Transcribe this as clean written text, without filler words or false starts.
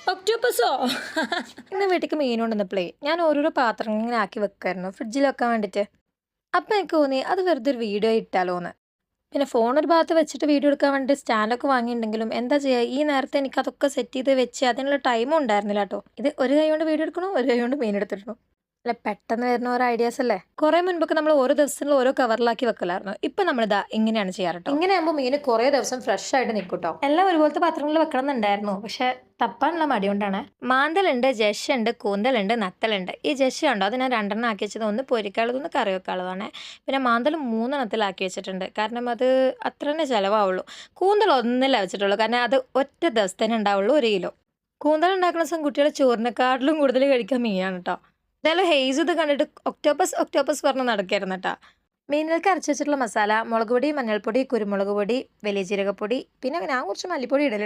ഒക്ടോപ്പസോ? ഇന്ന് വീട്ടിലേക്ക് മീൻ കൊണ്ടുവന്നപ്പോഴേ ഞാൻ ഓരോരോ പാത്രങ്ങൾ ഇങ്ങനെ ആക്കി വെക്കായിരുന്നു ഫ്രിഡ്ജിൽ വെക്കാൻ വേണ്ടിയിട്ട്. അപ്പം എനിക്ക് തോന്നി അത് വെറുതെ ഒരു വീഡിയോ ഇട്ടാലോന്ന്. പിന്നെ ഫോൺ ഒരു ഭാഗത്ത് വെച്ചിട്ട് വീഡിയോ എടുക്കാൻ വേണ്ടി സ്റ്റാൻഡൊക്കെ വാങ്ങിയിട്ടുണ്ടെങ്കിലും എന്താ ചെയ്യുക, ഈ നേരത്തെ എനിക്ക് അതൊക്കെ സെറ്റ് ചെയ്ത് വെച്ച് അതിനുള്ള ടൈമും ഉണ്ടായിരുന്നില്ല കേട്ടോ. ഇത് ഒരു കൈ കൊണ്ട് വീഡിയോ എടുക്കണോ, ഒരു കൈ കൊണ്ട് മീൻ എടുത്തിടണോ. അല്ല, പെട്ടെന്ന് വരുന്ന ഓരോ ഐഡിയാസ് അല്ലേ. കുറെ മുൻപൊക്കെ നമ്മൾ ഓരോ ദിവസങ്ങളിൽ ഓരോ കവറിലാക്കി വെക്കലായിരുന്നു. ഇപ്പൊ നമ്മളിതാ ഇങ്ങനെയാണ് ചെയ്യാറ് കേട്ടോ. ഇങ്ങനെയാകുമ്പോൾ മീൻ കുറേ ദിവസം ഫ്രഷ് ആയിട്ട് നിൽക്കും കേട്ടോ. എല്ലാം ഒരുപോലത്തെ പാത്രങ്ങളിൽ വെക്കണം എന്നുണ്ടായിരുന്നു, പക്ഷെ തപ്പാനുള്ള മടി കൊണ്ടാണ്. മാന്തലുണ്ട്, ജഷുണ്ട്, കൂന്തലുണ്ട്, നത്തലുണ്ട്. ഈ ജഷ് ഉണ്ടോ, അത് ഞാൻ 2 ആക്കി വെച്ചത്. ഒന്ന് പൊരിക്കാനുള്ളത്, ഒന്ന് കറി വെക്കാനുള്ളതാണ്. പിന്നെ മാന്തൽ 3 വെച്ചിട്ടുണ്ട്, കാരണം അത് അത്ര തന്നെ ചിലവാവുള്ളൂ. കൂന്തൽ 1 വെച്ചിട്ടുള്ളൂ, കാരണം അത് ഒറ്റ ദിവസത്തേനെ ഉണ്ടാവുള്ളൂ 1 കിലോ. കൂന്തൽ ഉണ്ടാക്കുന്ന ദിവസം കുട്ടികളെ ചോറിനെക്കാട്ടിലും കൂടുതൽ കഴിക്കാൻ മീനാണ് കേട്ടോ. എന്തായാലും ഹെയ്സ് ഇത് കണ്ടിട്ട് ഒക്ടോപ്പസ് ഒക്ടോപ്പസ് പറഞ്ഞ് നടക്കായിരുന്നു കേട്ടോ. മീനുകൾക്ക് അരച്ച് വെച്ചിട്ടുള്ള മസാല, മുളക് പൊടി, മഞ്ഞൾപ്പൊടി, കുരുമുളക് പൊടി, വലിയ ജീരകപ്പൊടി, പിന്നെ ഞാൻ കുറച്ച് മല്ലിപ്പൊടി ഇടലുണ്ട്.